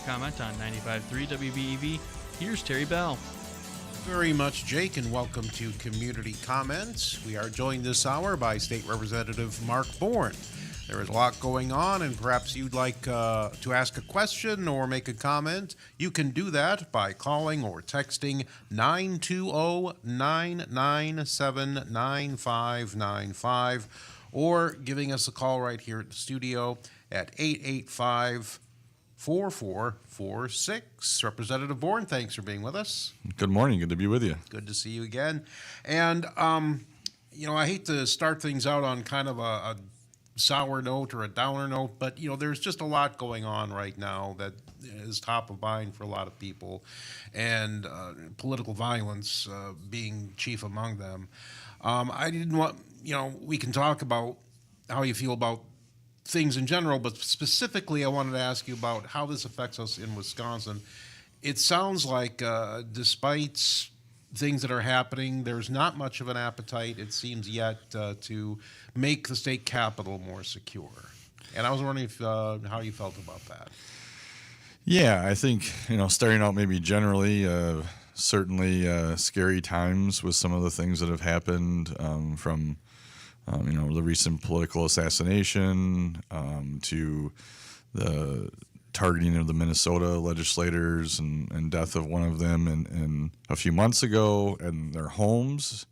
comment on 95.3 WBEV. Here's Terry Bell. Very much, Jake, and welcome to Community Comments. We are joined this hour by State Representative Mark Bourne. There is a lot going on, and perhaps you'd like to ask a question or make a comment. You can do that by calling or texting 920-997-9595 or giving us a call right here at the studio at 885-4446. Representative Bourne, thanks for being with us. Good morning. Good to be with you. Good to see you again. And, I hate to start things out on kind of a sour note or a downer note, but, there's just a lot going on right now that is top of mind for a lot of people, and political violence being chief among them. I didn't want, we can talk about how you feel about things in general, but specifically I wanted to ask you about how this affects us in Wisconsin. It sounds like despite things that are happening, there's not much of an appetite, it seems, yet to make the state capitol more secure. And I was wondering if, how you felt about that. Yeah, I think, starting out maybe generally, certainly scary times with some of the things that have happened from the recent political assassination to the targeting of the Minnesota legislators and death of one of them in a few months ago and their homes.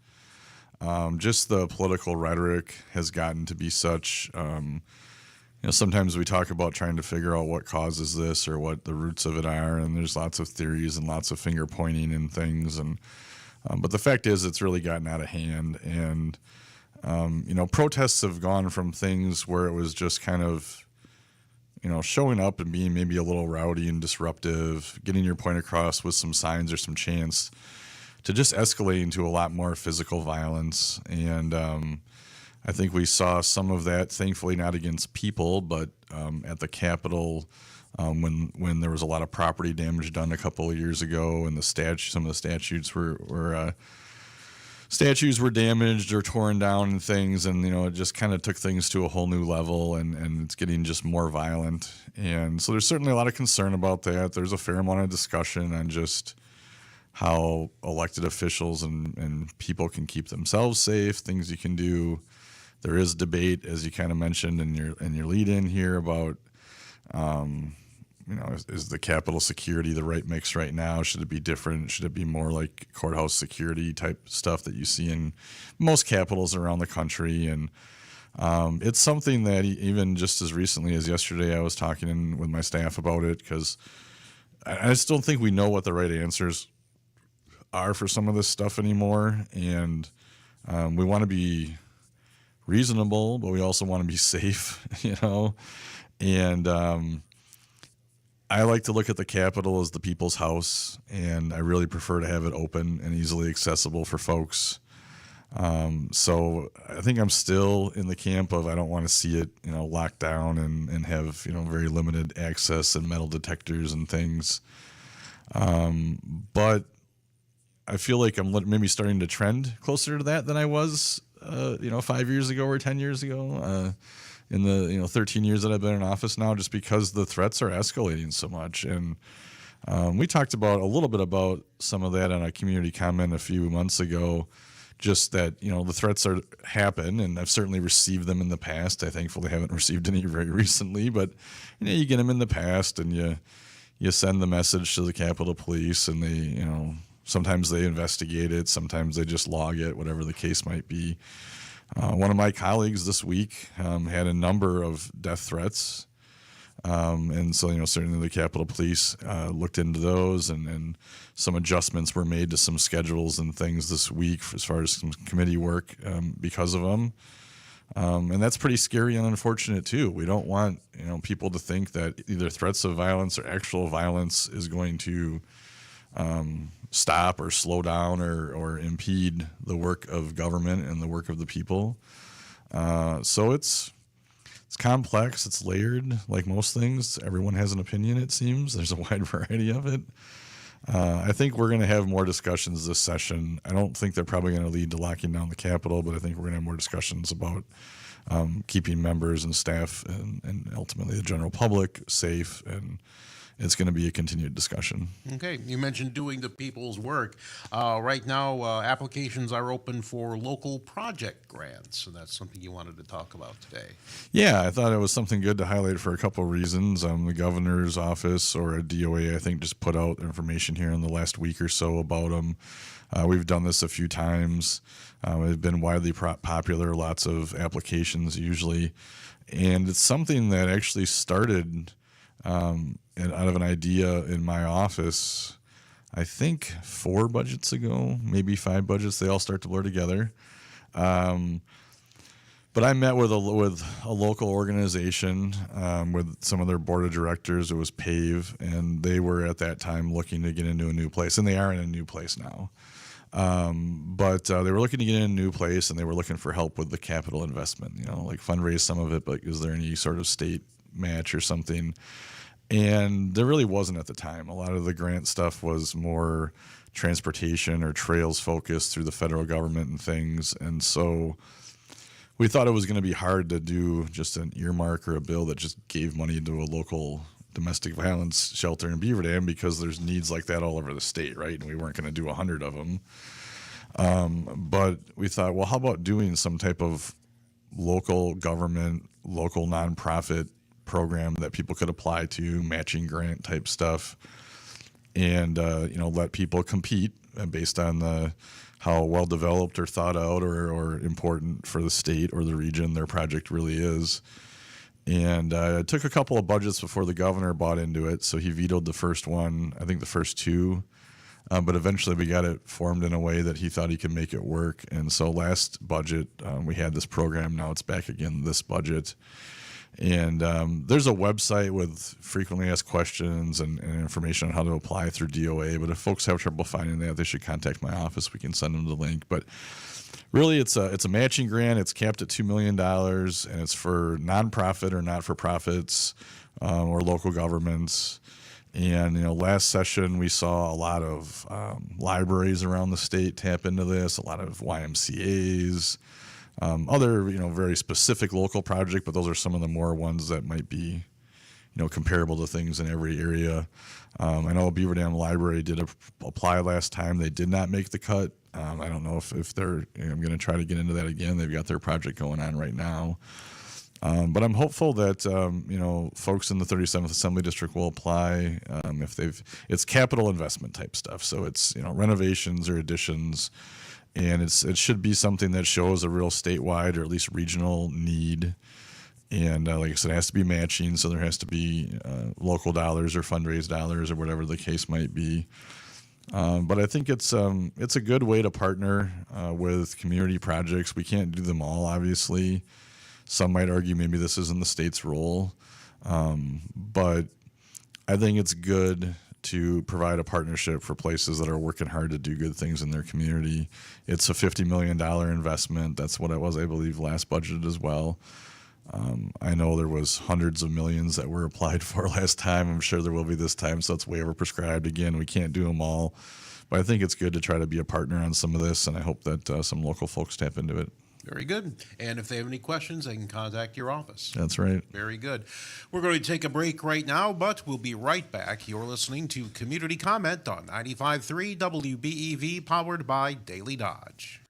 Just the political rhetoric has gotten to be such, sometimes we talk about trying to figure out what causes this or what the roots of it are, and there's lots of theories and lots of finger pointing and things. And but the fact is it's really gotten out of hand. And, protests have gone from things where it was just kind of, showing up and being maybe a little rowdy and disruptive, getting your point across with some signs or some chants, to just escalating to a lot more physical violence. And I think we saw some of that, thankfully not against people, but at the Capitol when there was a lot of property damage done a couple of years ago, and some of the statues were damaged or torn down and things, and it just kind of took things to a whole new level, and it's getting just more violent. And so there's certainly a lot of concern about that. There's a fair amount of discussion on just how elected officials and people can keep themselves safe, things you can do. There is debate, as you kind of mentioned in your lead in here, about is the Capitol security the right mix right now? Should it be different? Should it be more like courthouse security type stuff that you see in most capitals around the country? And it's something that even just as recently as yesterday, I was talking with my staff about it, because I just don't think we know what the right answers are for some of this stuff anymore. And we want to be reasonable, but we also want to be safe, and I like to look at the Capitol as the people's house, and I really prefer to have it open and easily accessible for folks. So I think I'm still in the camp of I don't want to see it, locked down and have, very limited access and metal detectors and things. But I feel like I'm maybe starting to trend closer to that than I was, 5 years ago or 10 years ago. In the 13 years that I've been in office now, just because the threats are escalating so much. And we talked a little bit about some of that on a community comment a few months ago, just that, the threats happen, and I've certainly received them in the past. I thankfully haven't received any very recently, but you get them in the past, and you send the message to the Capitol Police, and they, sometimes they investigate it, sometimes they just log it, whatever the case might be. One of my colleagues this week had a number of death threats, and so certainly the Capitol Police looked into those, and some adjustments were made to some schedules and things this week as far as some committee work because of them, and that's pretty scary and unfortunate too. We don't want people to think that either threats of violence or actual violence is going to stop or slow down or impede the work of government and the work of the people. So it's complex, it's layered, like most things. Everyone has an opinion, it seems. There's a wide variety of it. I think we're going to have more discussions this session. I don't think they're probably going to lead to locking down the Capitol, but I think we're going to have more discussions about keeping members and staff and ultimately the general public safe it's going to be a continued discussion. Okay, you mentioned doing the people's work. Right now, applications are open for local project grants, so that's something you wanted to talk about today. Yeah, I thought it was something good to highlight for a couple of reasons. The governor's office, or a DOA, I think, just put out information here in the last week or so about them. We've done this a few times. It's been widely popular, lots of applications usually. And it's something that actually started out of an idea in my office, I think 4 budgets ago, maybe 5 budgets. They all start to blur together. But I met with a local organization, with some of their board of directors. It was PAVE, and they were at that time looking to get into a new place, and they are in a new place now. But they were looking to get in a new place, and they were looking for help with the capital investment, like fundraise some of it, but is there any sort of state match or something? And there really wasn't at the time. A lot of the grant stuff was more transportation or trails focused through the federal government and things. And so we thought it was going to be hard to do just an earmark or a bill that just gave money to a local domestic violence shelter in Beaver Dam, because there's needs like that all over the state, right? And we weren't going to do 100 of them. But we thought, well, how about doing some type of local government, local nonprofit program that people could apply to, matching grant type stuff, and let people compete based on how well developed or thought out or important for the state or the region their project really is. And it took a couple of budgets before the governor bought into it, so he vetoed the first one, I think the first 2, but eventually we got it formed in a way that he thought he could make it work. And so last budget we had this program. Now it's back again this budget. And there's a website with frequently asked questions and information on how to apply through DOA. But if folks have trouble finding that, they should contact my office. We can send them the link. But really, it's a matching grant. It's capped at $2 million, and it's for nonprofit or not-for-profits or local governments. And last session we saw a lot of libraries around the state tap into this. A lot of YMCA's. Other, very specific local project, but those are some of the more ones that might be, comparable to things in every area. I know Beaver Dam Library did apply last time. They did not make the cut. I don't know if they're, I'm going to try to get into that again. They've got their project going on right now. But I'm hopeful that, folks in the 37th Assembly District will apply it's capital investment type stuff. So it's, renovations or additions. And it should be something that shows a real statewide or at least regional need. And like I said, it has to be matching, so there has to be local dollars or fundraised dollars or whatever the case might be. But I think it's a good way to partner with community projects. We can't do them all, obviously. Some might argue maybe this isn't the state's role. But I think it's good to provide a partnership for places that are working hard to do good things in their community. It's a $50 million investment. That's what it was, I believe, last budget as well. I know there was hundreds of millions that were applied for last time. I'm sure there will be this time, so it's way overprescribed. Again, we can't do them all. But I think it's good to try to be a partner on some of this, and I hope that some local folks tap into it. Very good. And if they have any questions, they can contact your office. That's right. Very good. We're going to take a break right now, but we'll be right back. You're listening to Community Comment on 95.3 WBEV, powered by Daily Dodge.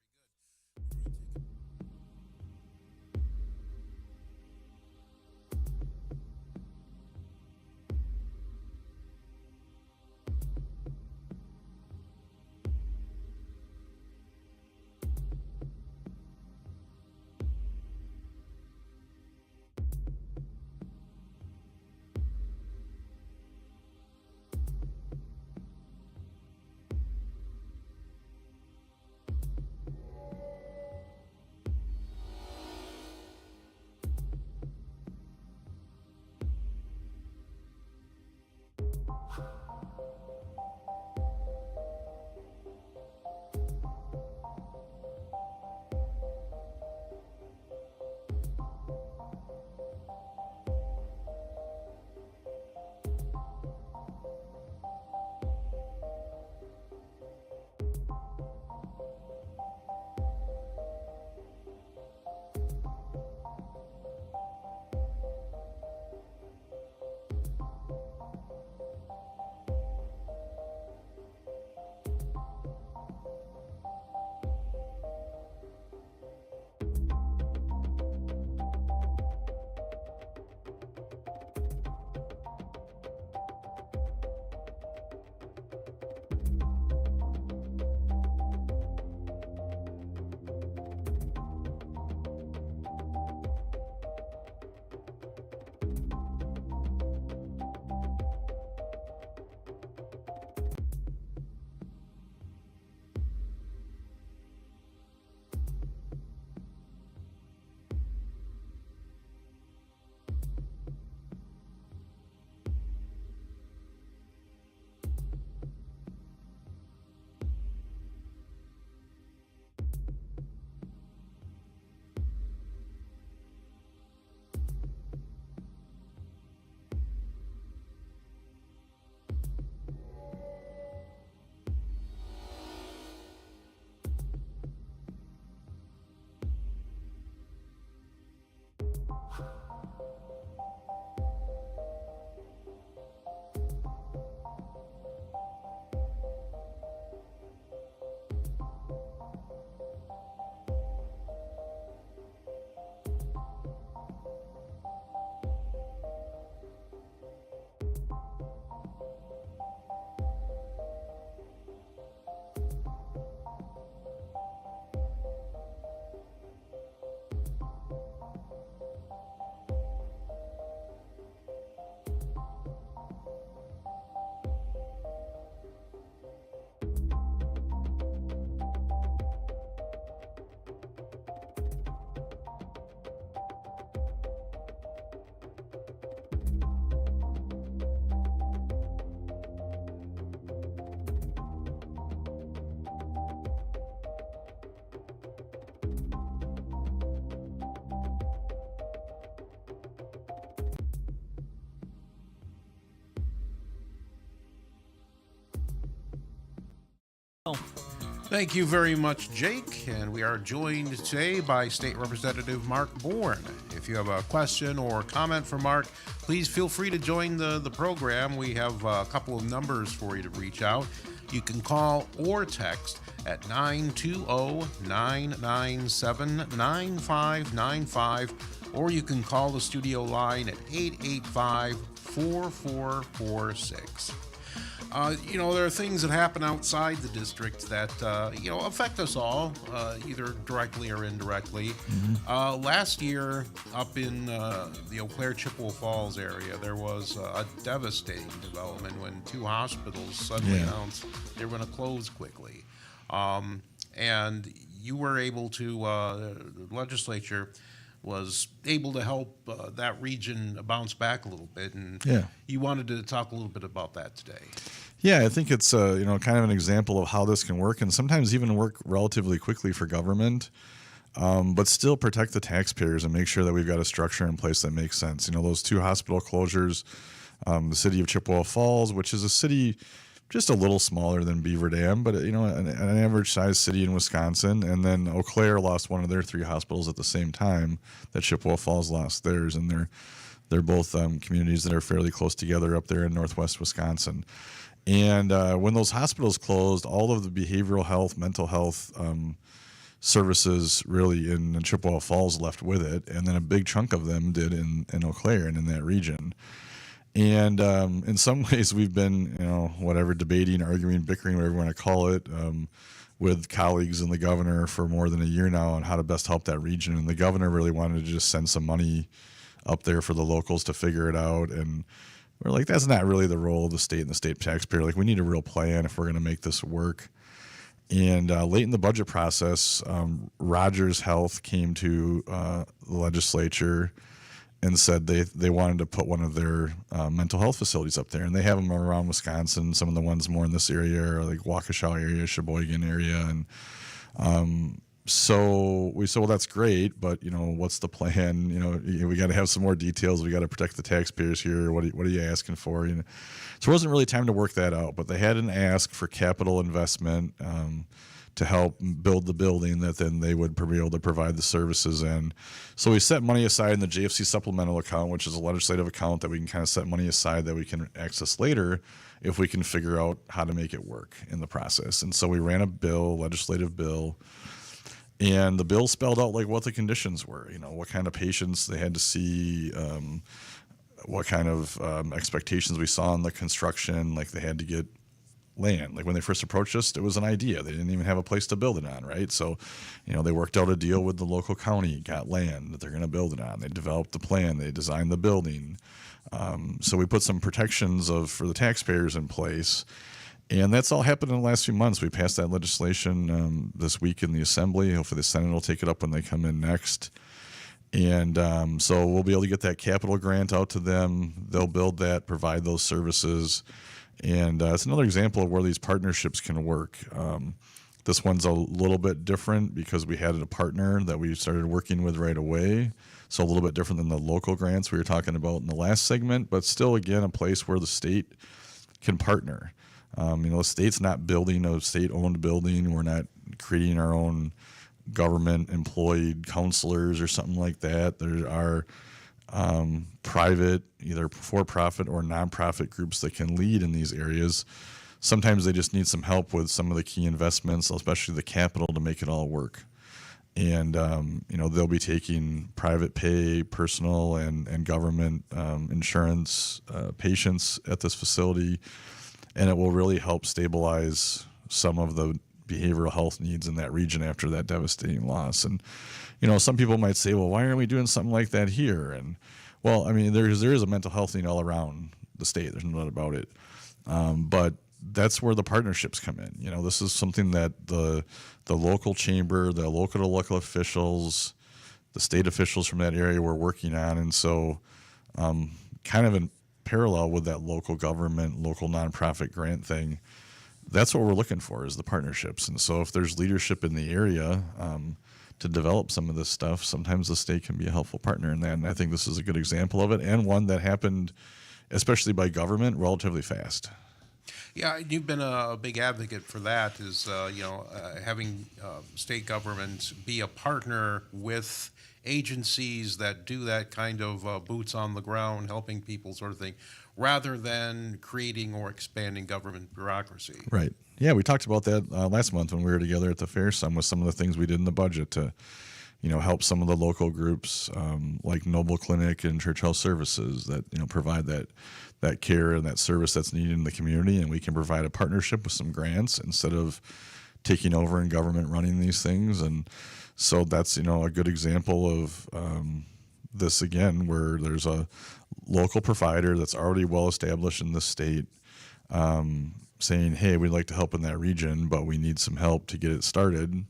Thank you very much, Jake. And we are joined today by State Representative Mark Bourne. If you have a question or comment for Mark, please feel free to join the program. We have a couple of numbers for you to reach out. You can call or text at 920-997-9595, or you can call the studio line at 885-4446. There are things that happen outside the district that, affect us all, either directly or indirectly. Last year, up in the Eau Claire, Chippewa Falls area, there was a devastating development when two hospitals suddenly announced they were going to close quickly. And you were able to, the legislature was able to help that region bounce back a little bit, and you wanted to talk a little bit about that today. Yeah, I think it's kind of an example of how this can work, and sometimes even work relatively quickly for government, but still protect the taxpayers and make sure that we've got a structure in place that makes sense. Those two hospital closures, the city of Chippewa Falls, which is a city just a little smaller than Beaver Dam, but an average sized city in Wisconsin. And then Eau Claire lost one of their three hospitals at the same time that Chippewa Falls lost theirs, and they're both communities that are fairly close together up there in northwest Wisconsin. And when those hospitals closed, all of the behavioral health, mental health services really in Chippewa Falls left with it, and then a big chunk of them did in Eau Claire and in that region. And in some ways, we've been, debating, arguing, bickering, whatever you want to call it, with colleagues and the governor for more than a year now on how to best help that region. And the governor really wanted to just send some money up there for the locals to figure it out. And we're like, that's not really the role of the state and the state taxpayer. Like, we need a real plan if we're going to make this work. And late in the budget process, Rogers Health came to the legislature and said they wanted to put one of their mental health facilities up there. And they have them around Wisconsin. Some of the ones more in this area are like Waukesha area, Sheboygan area. And so we said, well, that's great, but, what's the plan? We got to have some more details. We got to protect the taxpayers here. What are you asking for? So it wasn't really time to work that out, but they had an ask for capital investment to help build the building that then they would be able to provide the services in. So we set money aside in the JFC supplemental account, which is a legislative account that we can kind of set money aside that we can access later if we can figure out how to make it work in the process. And so we ran a legislative bill, and the bill spelled out like what the conditions were, what kind of patients they had to see, what kind of expectations we saw in the construction, like they had to get land. Like when they first approached us, it was an idea. They didn't even have a place to build it on, right? So, they worked out a deal with the local county, got land that they're going to build it on. They developed the plan. They designed the building. So we put some protections for the taxpayers in place. And that's all happened in the last few months. We passed that legislation this week in the Assembly. Hopefully the Senate will take it up when they come in next. And so we'll be able to get that capital grant out to them. They'll build that, provide those services. And it's another example of where these partnerships can work. This one's a little bit different because we had a partner that we started working with right away. So a little bit different than the local grants we were talking about in the last segment, but still, again, a place where the state can partner. The state's not building a state-owned building. We're not creating our own government-employed counselors or something like that. There are private, either for-profit or nonprofit groups that can lead in these areas. Sometimes they just need some help with some of the key investments, especially the capital, to make it all work. And they'll be taking private pay, personal, and government insurance patients at this facility, and it will really help stabilize some of the behavioral health needs in that region after that devastating loss. And some people might say, well, why aren't we doing something like that here? And well, I mean, there is a mental health need all around the state. There's no doubt about it. But that's where the partnerships come in. This is something that the local chamber, the local officials, the state officials from that area were working on. And so kind of in parallel with that local government, local nonprofit grant thing, that's what we're looking for, is the partnerships. And so if there's leadership in the area to develop some of this stuff, sometimes the state can be a helpful partner in that. And I think this is a good example of it, and one that happened, especially by government, relatively fast. Yeah, you've been a big advocate for that. Is having state governments be a partner with agencies that do that kind of boots on the ground, helping people, sort of thing, rather than creating or expanding government bureaucracy. Right. Yeah, we talked about that last month when we were together at the fair. Some with some of the things we did in the budget to, help some of the local groups like Noble Clinic and Church Health Services that provide that care and that service that's needed in the community, and we can provide a partnership with some grants instead of taking over and government running these things. And so that's a good example of this again, where there's a local provider that's already well established in the state. Saying, hey, we'd like to help in that region, but we need some help to get it started.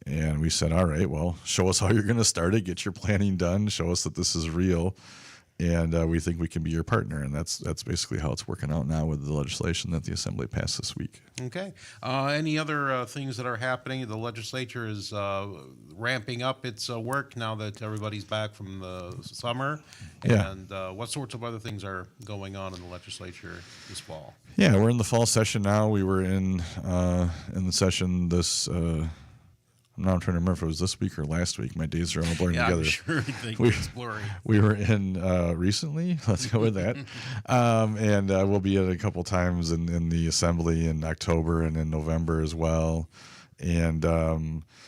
And we said, all right, well, show us how you're going to start it, get your planning done, show us that this is real, and we think we can be your partner. And that's basically how it's working out now with the legislation that the Assembly passed this week. Okay. Any other things that are happening? The legislature is ramping up its work now that everybody's back from the summer. Yeah. And what sorts of other things are going on in the legislature this fall? Yeah, we're in the fall session now. We were in the session this. Now I'm trying to remember if it was this week or last week. My days are all blurring together. I'm sure it's blurry. We were in recently. Let's go with that. And we'll be at a couple times in the Assembly in October and in November as well. And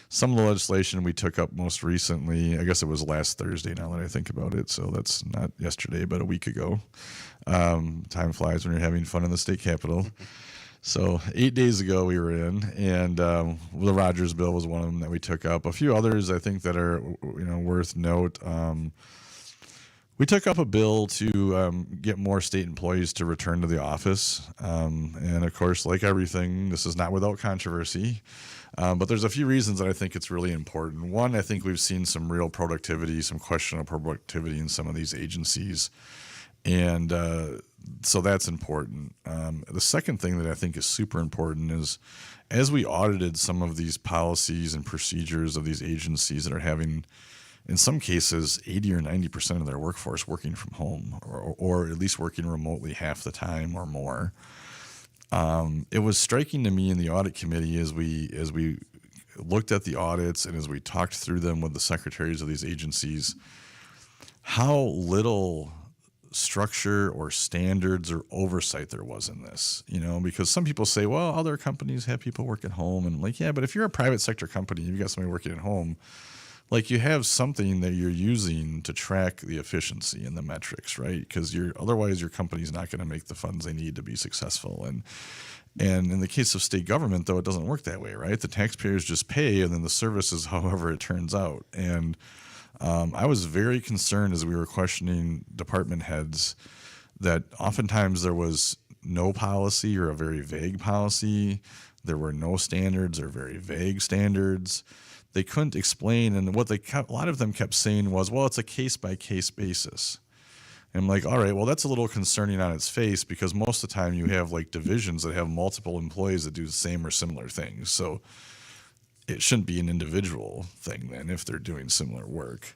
some of the legislation we took up most recently, I guess it was last Thursday now that I think about it. So that's not yesterday, but a week ago. Time flies when you're having fun in the state capitol. So 8 days ago we were in, and the Rogers bill was one of them that we took up. A few others I think that are worth note. We took up a bill to get more state employees to return to the office, and of course, like everything, this is not without controversy. But there's a few reasons that I think it's really important. One, I think we've seen some real productivity, some questionable productivity in some of these agencies. And so that's important. The second thing that I think is super important is as we audited some of these policies and procedures of these agencies that are having, in some cases, 80 or 90% of their workforce working from home or at least working remotely half the time or more. It was striking to me in the audit committee as we looked at the audits and as we talked through them with the secretaries of these agencies, how little structure or standards or oversight there was in this, because some people say, well, other companies have people work at home, and like, yeah, but if you're a private sector company, you've got somebody working at home, like you have something that you're using to track the efficiency and the metrics, right? Because otherwise your company's not going to make the funds they need to be successful. And in the case of state government, though, it doesn't work that way, right? The taxpayers just pay, and then the service is however it turns out. And I was very concerned as we were questioning department heads that oftentimes there was no policy or a very vague policy. There were no standards or very vague standards. They couldn't explain, and what a lot of them kept saying was, well, it's a case-by-case basis. And I'm like, all right, well, that's a little concerning on its face, because most of the time you have like divisions that have multiple employees that do the same or similar things. So it shouldn't be an individual thing then if they're doing similar work.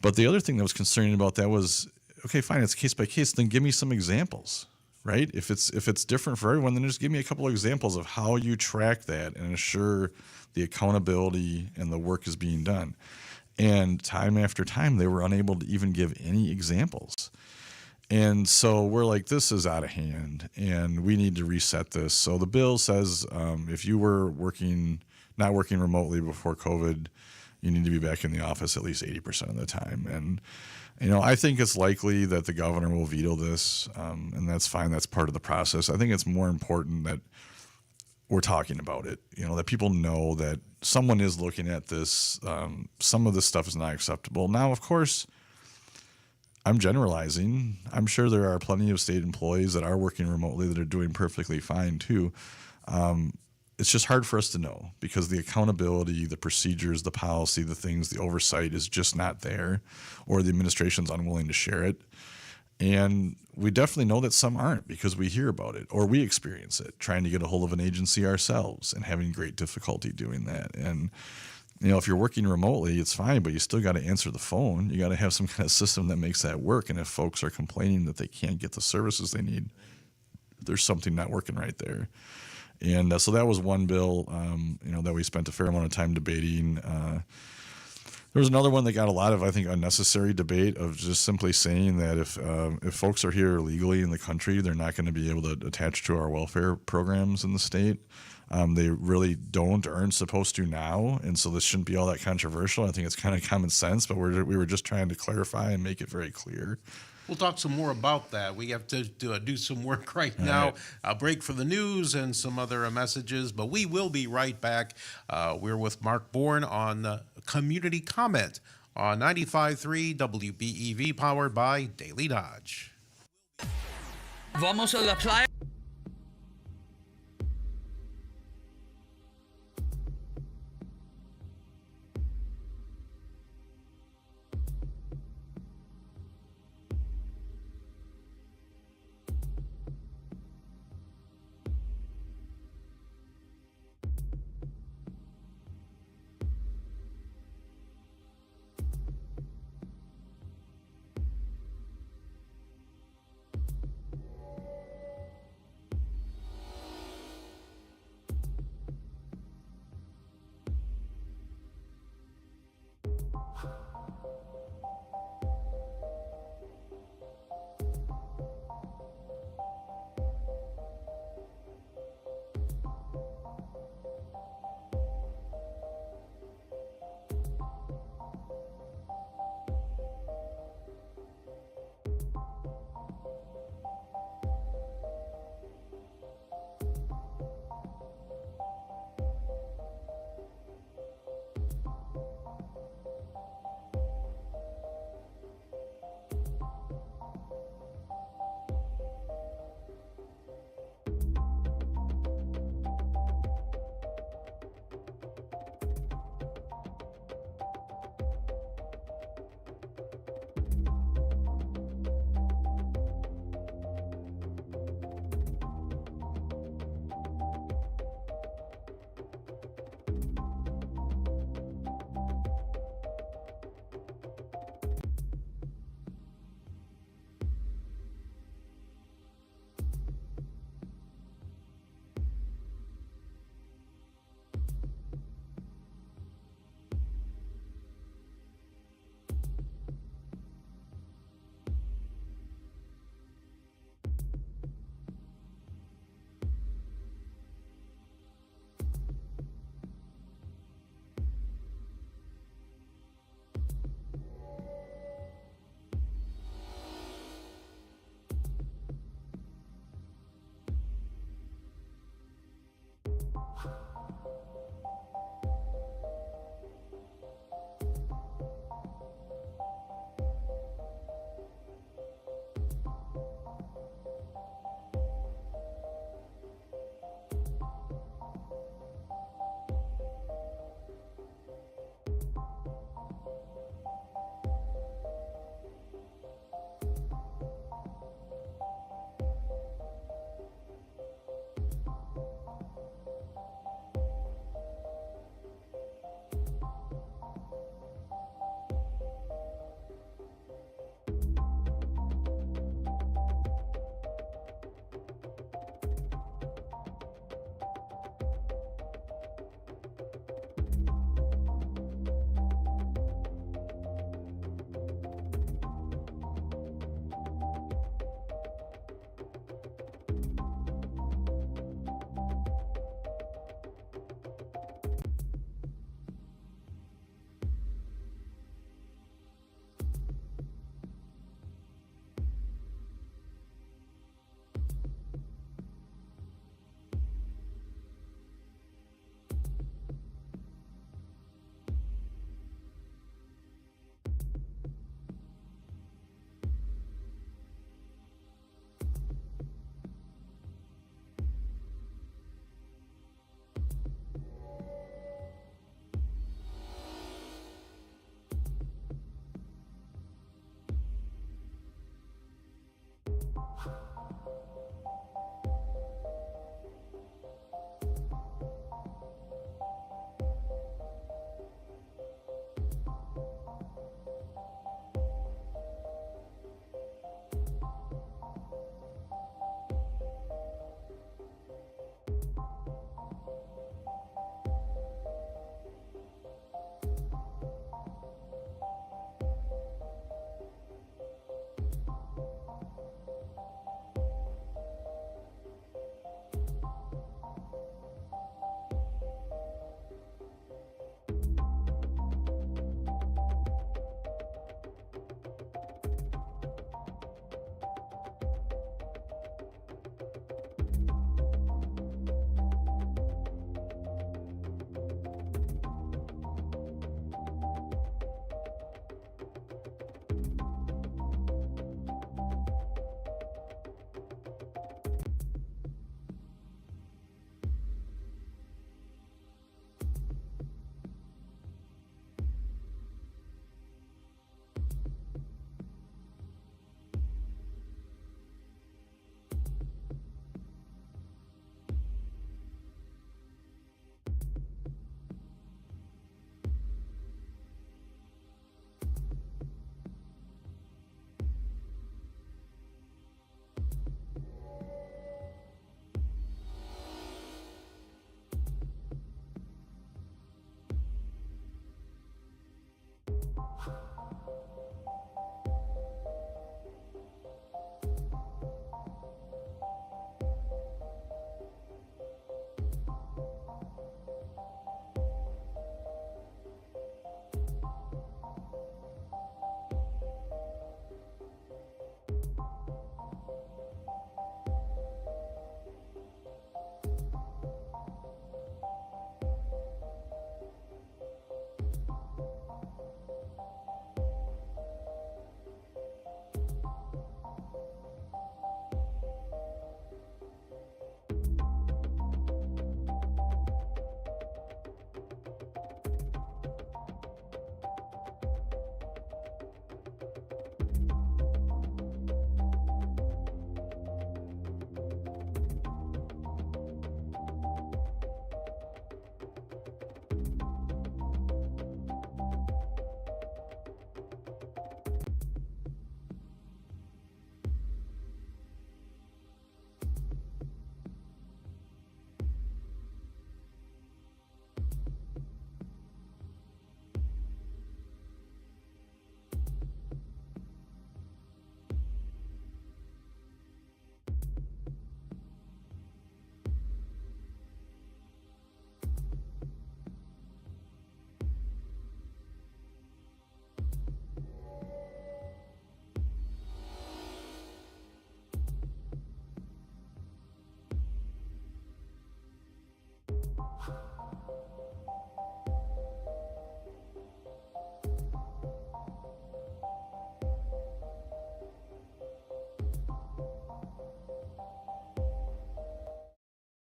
But the other thing that was concerning about that was, okay, fine, it's case by case, then give me some examples, right? If it's different for everyone, then just give me a couple of examples of how you track that and ensure the accountability and the work is being done. And time after time, they were unable to even give any examples. And so we're like, this is out of hand, and we need to reset this. So the bill says if you were not working remotely before COVID, you need to be back in the office at least 80% of the time. And, I think it's likely that the governor will veto this, and that's fine. That's part of the process. I think it's more important that we're talking about it, that people know that someone is looking at this. Some of this stuff is not acceptable. Now, of course, I'm generalizing. I'm sure there are plenty of state employees that are working remotely that are doing perfectly fine too. It's just hard for us to know because the accountability, the procedures, the policy, the things, the oversight is just not there, or the administration's unwilling to share it. And we definitely know that some aren't because we hear about it or we experience it, trying to get a hold of an agency ourselves and having great difficulty doing that. And, if you're working remotely, it's fine, but you still got to answer the phone. You got to have some kind of system that makes that work. And if folks are complaining that they can't get the services they need, there's something not working right there. And so that was one bill, that we spent a fair amount of time debating. There was another one that got a lot of, I think, unnecessary debate of just simply saying that if folks are here illegally in the country, they're not going to be able to attach to our welfare programs in the state. They really don't or aren't supposed to now, and so this shouldn't be all that controversial. I think it's kind of common sense, but we were just trying to clarify and make it very clear. We'll talk some more about that. We have to do some work right now. right. A break for the news and some other messages, but we will be right back. We're with Mark Bourne on Community Comment on 95.3 WBEV, powered by Daily Dodge. Vamos a la playa.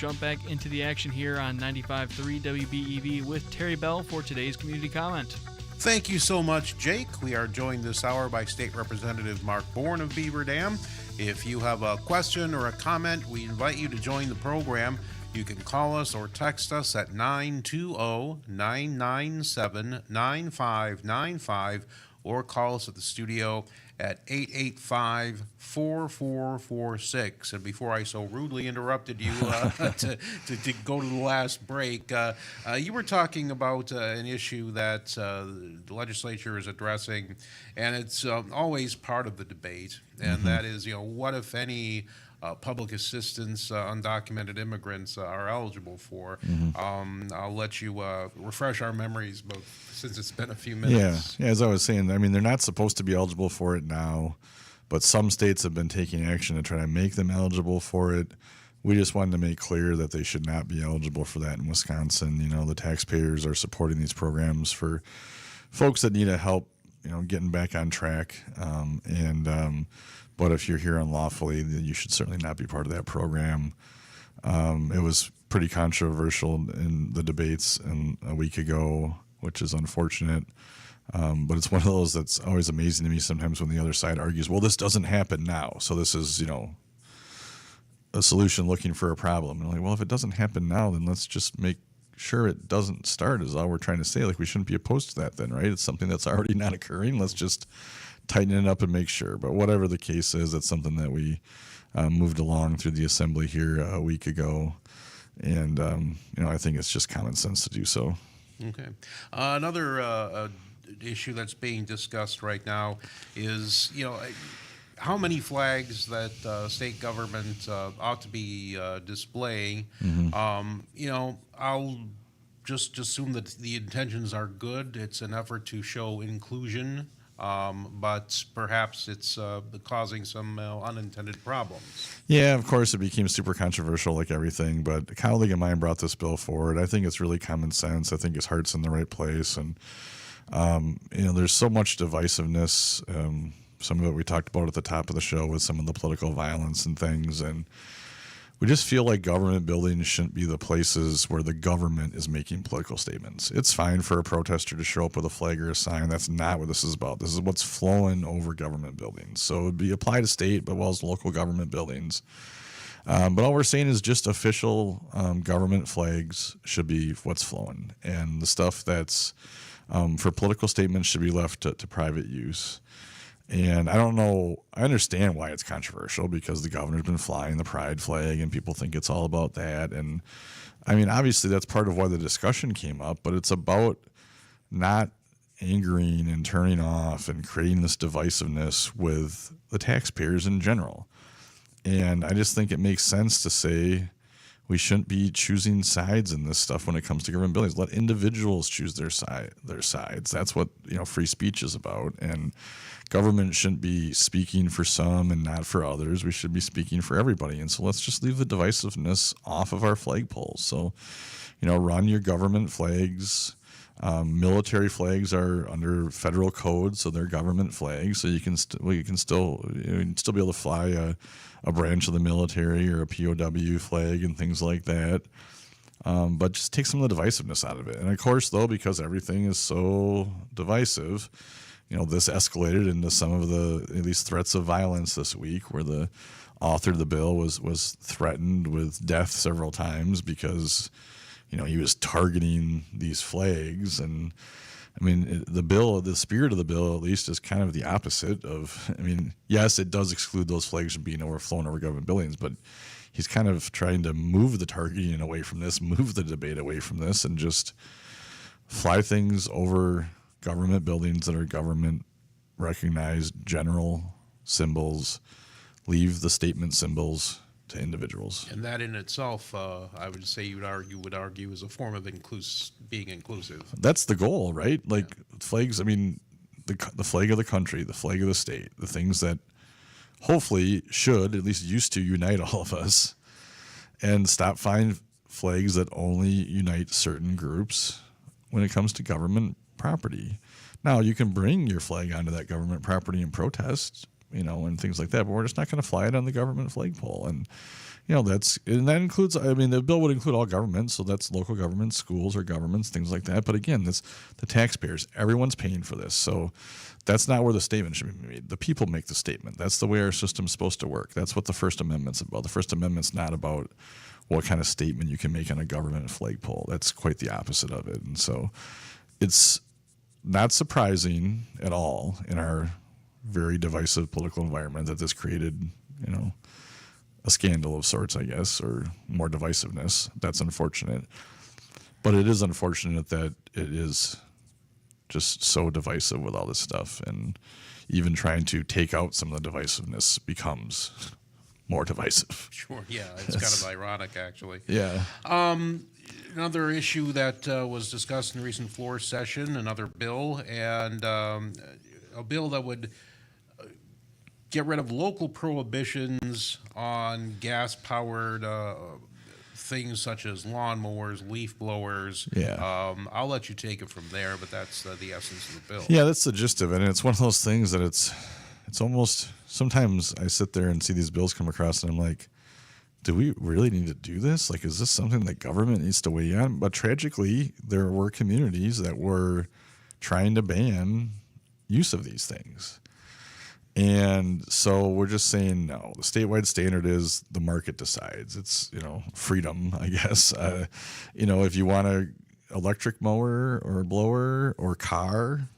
Jump back into the action here on 95.3 WBEV with Terry Bell for today's community comment. Thank you so much, Jake. We are joined this hour by State Representative Mark Bourne of Beaver Dam. If you have a question or a comment, we invite you to join the program. You can call us or text us at 920-997-9595 or call us at the studio at 885-4446. And before I so rudely interrupted you to go to the last break, you were talking about an issue that the legislature is addressing, and it's always part of the debate, and that is, what, if any, public assistance undocumented immigrants are eligible for. I'll let you refresh our memories, but since it's been a few minutes. Yeah, as I was saying, I mean, they're not supposed to be eligible for it now, but some states have been taking action to try to make them eligible for it. We just wanted to make clear that they should not be eligible for that in Wisconsin. The taxpayers are supporting these programs for folks that need help, getting back on track. But if you're here unlawfully, then you should certainly not be part of that program. It was pretty controversial in the debates a week ago, which is unfortunate. But it's one of those that's always amazing to me sometimes when the other side argues, well, this doesn't happen now, so this is, a solution looking for a problem. And I'm like, well, if it doesn't happen now, then let's just make sure it doesn't start, is all we're trying to say. Like, we shouldn't be opposed to that then, right? It's something that's already not occurring. Let's just tighten it up and make sure. But whatever the case is, that's something that we moved along through the assembly here a week ago. And, I think it's just common sense to do so. Okay. Another issue that's being discussed right now is, how many flags that state government ought to be displaying. I'll just assume that the intentions are good. It's an effort to show inclusion, but perhaps it's causing some unintended problems. Yeah, of course, it became super controversial like everything, but a colleague of mine brought this bill forward. I think it's really common sense. I think his heart's in the right place. And, there's so much divisiveness. Some of it we talked about at the top of the show with some of the political violence and things. And we just feel like government buildings shouldn't be the places where the government is making political statements. It's fine for a protester to show up with a flag or a sign. That's not what this is about. This is what's flowing over government buildings. So it would be applied to state, but well as local government buildings. But all we're saying is just official government flags should be what's flowing. And the stuff that's for political statements should be left to private use. And I don't know, I understand why it's controversial because the governor's been flying the pride flag and people think it's all about that. And I mean, obviously that's part of why the discussion came up, but it's about not angering and turning off and creating this divisiveness with the taxpayers in general. And I just think it makes sense to say we shouldn't be choosing sides in this stuff when it comes to government buildings. Let individuals choose their sides. That's what free speech is about. And government shouldn't be speaking for some and not for others. We should be speaking for everybody. And so let's just leave the divisiveness off of our flagpoles. So, run your government flags. Military flags are under federal code, so they're government flags. So you can still be able to fly a branch of the military or a POW flag and things like that. But just take some of the divisiveness out of it. And of course, though, because everything is so divisive, this escalated into some of at least threats of violence this week, where the author of the bill was threatened with death several times because he was targeting these flags. And I mean, the spirit of the bill, at least, is kind of the opposite of, yes, it does exclude those flags from being overflown over government buildings, but he's kind of trying to move the targeting away from this, move the debate away from this, and just fly things over government buildings that are government recognized general symbols, leave the statement symbols to individuals. And that in itself, I would say you would argue is a form of being inclusive. That's the goal, right? Like flags, the flag of the country, the flag of the state, the things that hopefully should, at least used to, unite all of us, and stop finding flags that only unite certain groups when it comes to government property. Now, you can bring your flag onto that government property and protest, and things like that, but we're just not going to fly it on the government flagpole. And, that includes, I mean, the bill would include all governments, so that's local governments, schools or governments, things like that. But again, that's the taxpayers. Everyone's paying for this. So that's not where the statement should be made. The people make the statement. That's the way our system's supposed to work. That's what the First Amendment's about. The First Amendment's not about what kind of statement you can make on a government flagpole. That's quite the opposite of it. And so it's not surprising at all in our very divisive political environment that this created, a scandal of sorts, I guess, or more divisiveness. That's unfortunate. But it is unfortunate that it is just so divisive with all this stuff. And even trying to take out some of the divisiveness becomes more divisive. Sure, yeah. It's kind of ironic, actually. Yeah. Another issue that was discussed in a recent floor session, another bill, and a bill that would get rid of local prohibitions on gas-powered things such as lawnmowers, leaf blowers. Yeah. I'll let you take it from there, but that's the essence of the bill. Yeah, that's the gist of it. And it's one of those things that it's almost, sometimes I sit there and see these bills come across and I'm like, do we really need to do this? Like, is this something that government needs to weigh on? But tragically, there were communities that were trying to ban use of these things. And so we're just saying, no, the statewide standard is the market decides. It's, freedom, I guess. If you want an electric mower or blower or car,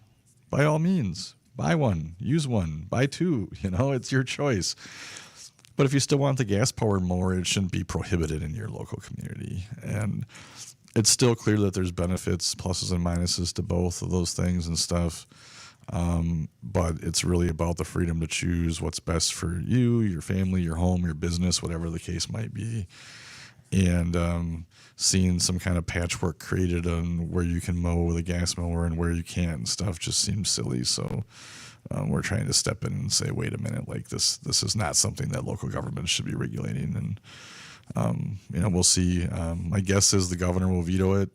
by all means, buy one, use one, buy two, it's your choice. But if you still want the gas powered mower, it shouldn't be prohibited in your local community. And it's still clear that there's benefits, pluses and minuses to both of those things and stuff. But it's really about the freedom to choose what's best for you, your family, your home, your business, whatever the case might be. And seeing some kind of patchwork created on where you can mow with a gas mower and where you can't and stuff just seems silly. So we're trying to step in and say, wait a minute, like this is not something that local governments should be regulating. And, we'll see. My guess is the governor will veto it.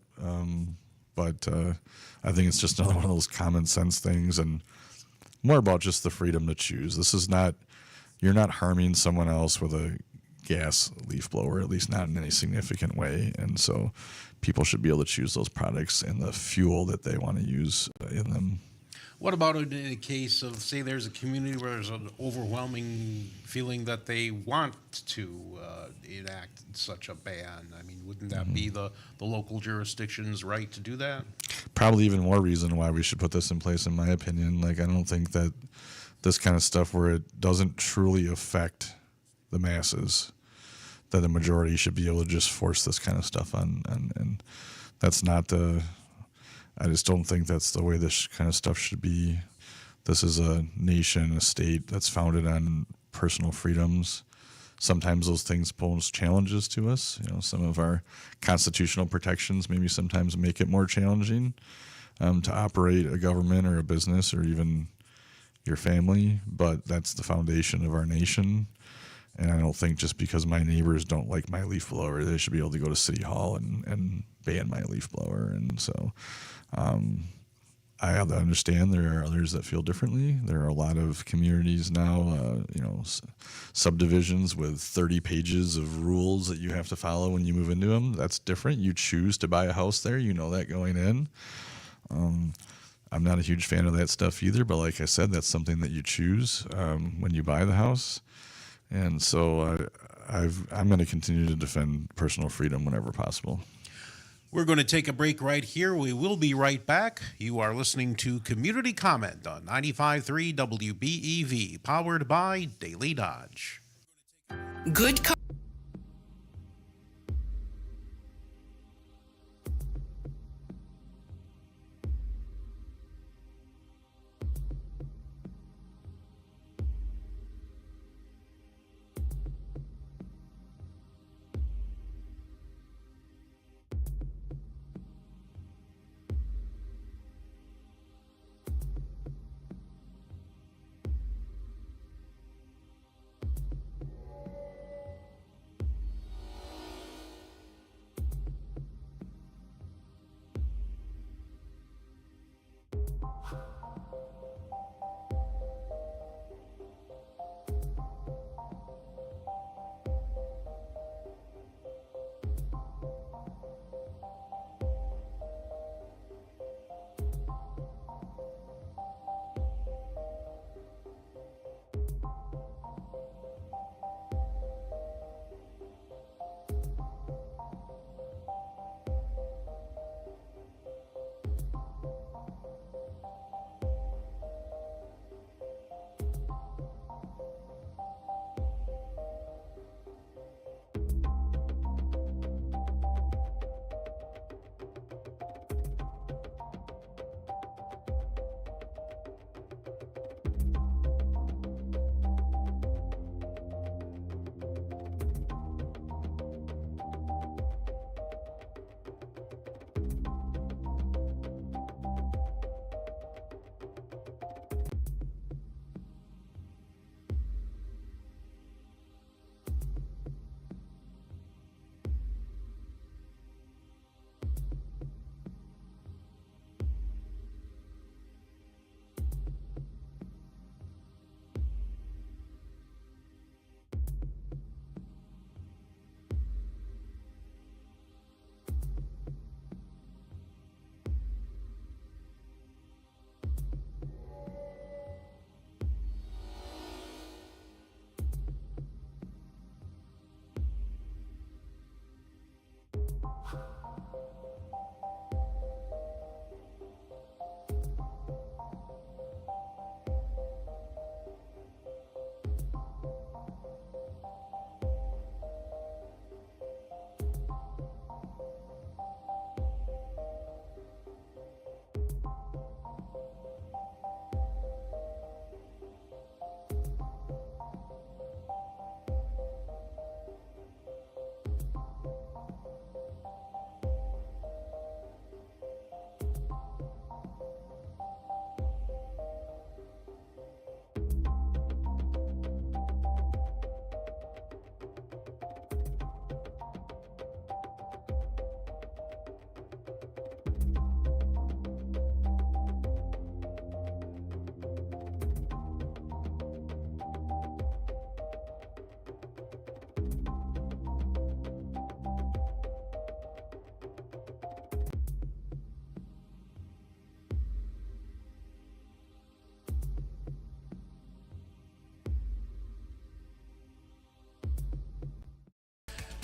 But I think it's just another one of those common sense things and more about just the freedom to choose. You're not harming someone else with a gas leaf blower, at least not in any significant way. And so people should be able to choose those products and the fuel that they want to use in them. What about in a case of, say, there's a community where there's an overwhelming feeling that they want to enact such a ban? I mean, wouldn't that be the local jurisdiction's right to do that? Probably even more reason why we should put this in place, in my opinion. Like, I don't think that this kind of stuff where it doesn't truly affect the masses, that the majority should be able to just force this kind of stuff on. And that's not I just don't think that's the way this kind of stuff should be. This is a nation, a state that's founded on personal freedoms. Sometimes those things pose challenges to us. Some of our constitutional protections maybe sometimes make it more challenging to operate a government or a business or even your family. But that's the foundation of our nation. And I don't think just because my neighbors don't like my leaf blower, they should be able to go to City Hall and ban my leaf blower. And so I understand there are others that feel differently. There are a lot of communities now, subdivisions with 30 pages of rules that you have to follow when you move into them. That's different. You choose to buy a house there. You know that going in. I'm not a huge fan of that stuff either, but like I said, that's something that you choose when you buy the house. And so I'm going to continue to defend personal freedom whenever possible. We're going to take a break right here. We will be right back. You are listening to Community Comment on 95.3 WBEV, powered by Daily Dodge. Good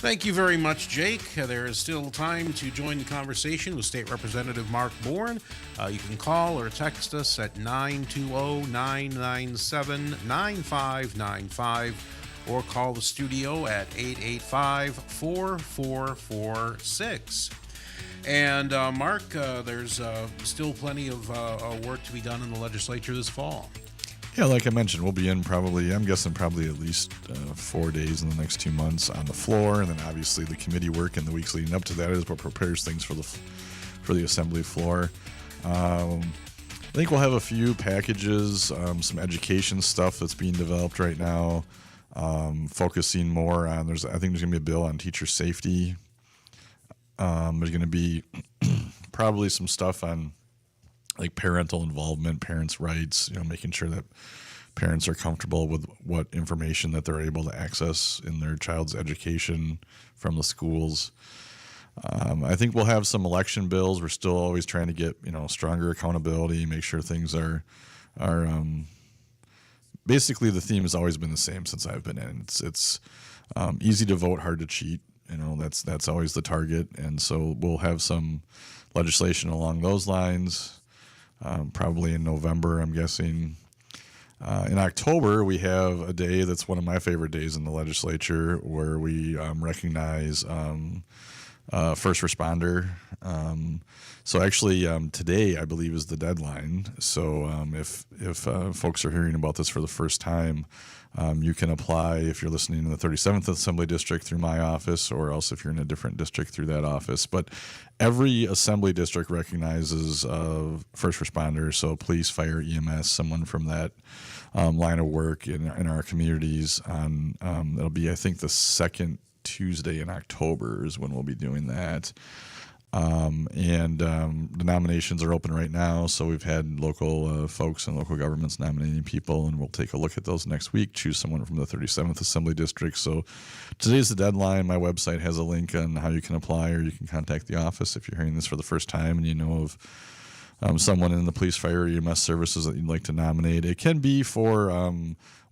Thank you very much, Jake. There is still time to join the conversation with State Representative Mark Bourne. You can call or text us at 920-997-9595 or call the studio at 885-4446. And Mark, there's still plenty of work to be done in the legislature this fall. Yeah, like I mentioned, we'll be in I'm guessing probably at least 4 days in the next 2 months on the floor, and then obviously the committee work in the weeks leading up to that is what prepares things for the assembly floor. I think we'll have a few packages, some education stuff that's being developed right now, focusing more on. I think there's going to be a bill on teacher safety. There's going to be probably some stuff on like parental involvement, parents' rights, making sure that parents are comfortable with what information that they're able to access in their child's education from the schools. I think we'll have some election bills. We're still always trying to get, stronger accountability, make sure things are basically the theme has always been the same since I've been in. It's easy to vote, hard to cheat. That's always the target. And so we'll have some legislation along those lines. Probably in November, I'm guessing. In October, we have a day that's one of my favorite days in the legislature where we recognize first responder. So actually, today, I believe, is the deadline. So if folks are hearing about this for the first time, you can apply if you're listening in the 37th Assembly District through my office, or else if you're in a different district through that office. But every Assembly District recognizes first responders, so police, fire, EMS, someone from that line of work in our communities. It'll be, I think, the second Tuesday in October is when we'll be doing that. The nominations are open right now, so we've had local folks and local governments nominating people, and we'll take a look at those next week, choose someone from the 37th Assembly District. So today's the deadline. My website has a link on how you can apply, or you can contact the office if you're hearing this for the first time and you know of someone in the police, fire, or EMS services that you'd like to nominate. It can be for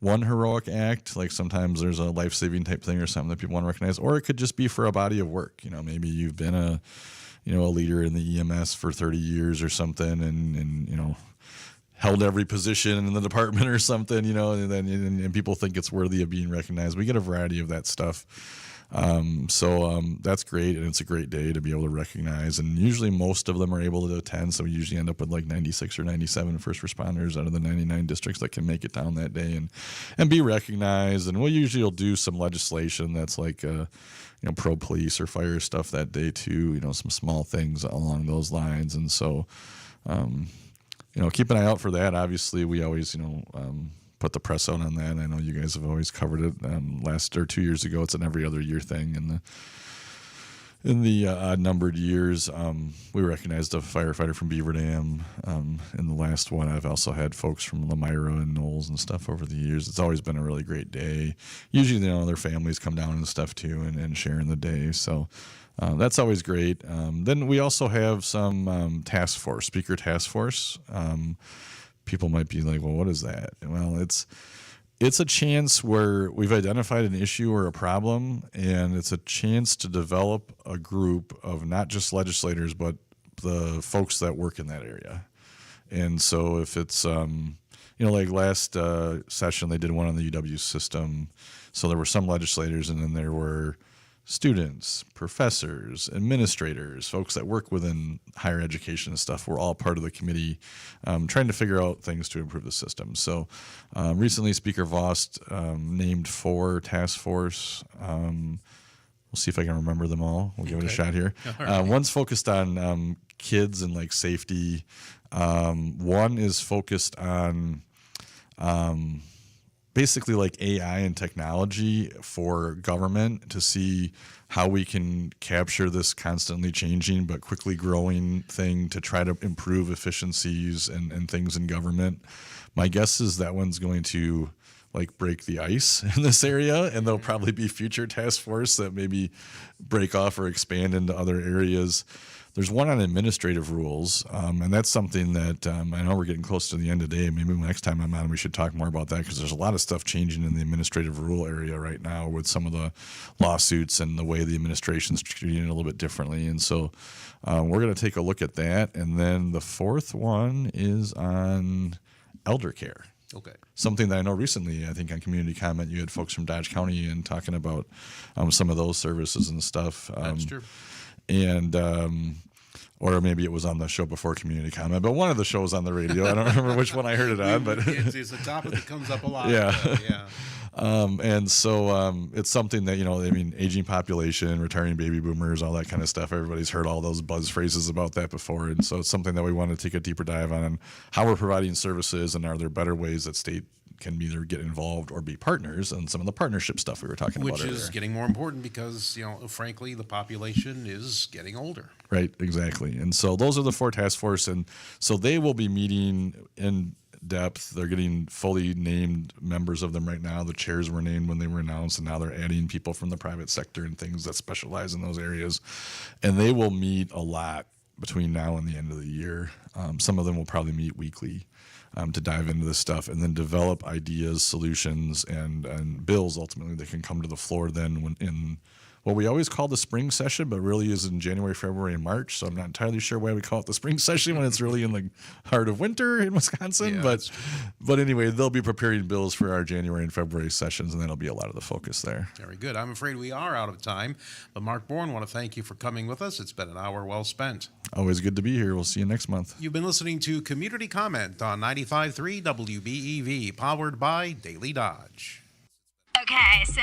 one heroic act, like sometimes there's a life-saving type thing or something that people want to recognize, or it could just be for a body of work. Maybe you've been a leader in the EMS for 30 years or something, and held every position in the department or something, and people think it's worthy of being recognized. We get a variety of that stuff. So that's great, and it's a great day to be able to recognize. And usually most of them are able to attend, so we usually end up with like 96 or 97 first responders out of the 99 districts that can make it down that day and be recognized. And we'll usually do some legislation that's like pro police or fire stuff that day too, some small things along those lines. And so keep an eye out for that. Obviously we always put the press out on that. I know you guys have always covered it. Last or 2 years ago, it's an every other year thing. In the odd numbered years, we recognized a firefighter from Beaver Dam. In the last one, I've also had folks from Lemira and Knowles and stuff over the years. It's always been a really great day. Usually, their families come down and stuff too, and share in the day. So that's always great. Then we also have some speaker task force. People might be like, well, what is that? Well, it's a chance where we've identified an issue or a problem, and it's a chance to develop a group of not just legislators, but the folks that work in that area. And so if it's, like last session, they did one on the UW system. So there were some legislators, and then there were students, professors, administrators, folks that work within higher education and stuff. We're all part of the committee trying to figure out things to improve the system. So recently Speaker Vost named 4 task force. We'll see if I can remember them all. We'll give it a shot here. Right. One's focused on kids and like safety. One is focused on basically like AI and technology for government to see how we can capture this constantly changing but quickly growing thing to try to improve efficiencies and things in government. My guess is that one's going to like break the ice in this area, and there'll probably be future task force that maybe break off or expand into other areas. There's one on administrative rules, and that's something that I know we're getting close to the end of the day. Maybe next time I'm on, we should talk more about that, because there's a lot of stuff changing in the administrative rule area right now with some of the lawsuits and the way the administration's treating it a little bit differently. And so we're going to take a look at that. And then the fourth one is on elder care. Okay. Something that I know recently, I think on Community Comment, you had folks from Dodge County and talking about some of those services and stuff. That's true. And or maybe it was on the show before Community Comment, but one of the shows on the radio. I don't remember which one I heard it on, but it's a topic that comes up a lot. Yeah. Yeah. And so it's something that, I mean, aging population, retiring baby boomers, all that kind of stuff. Everybody's heard all those buzz phrases about that before. And so it's something that we want to take a deeper dive on how we're providing services, and are there better ways that state can either get involved or be partners, and some of the partnership stuff we were talking about earlier. Which is getting more important because, frankly, the population is getting older. Right, exactly. And so those are the 4 task force, and so they will be meeting in depth. They're getting fully named members of them right now. The chairs were named when they were announced, and now they're adding people from the private sector and things that specialize in those areas. And they will meet a lot between now and the end of the year. Some of them will probably meet weekly to dive into this stuff, and then develop ideas, solutions, and bills ultimately that can come to the floor then when in what we always call the spring session, but really is in January, February, and March. So I'm not entirely sure why we call it the spring session when it's really in the heart of winter in Wisconsin. Yeah, but anyway, they'll be preparing bills for our January and February sessions, and that'll be a lot of the focus there. Very good. I'm afraid we are out of time, but Mark Bourne, want to thank you for coming with us. It's been an hour well spent. Always good to be here. We'll see you next month. You've been listening to Community Comment on 95.3 WBEV, powered by Daily Dodge. Okay, so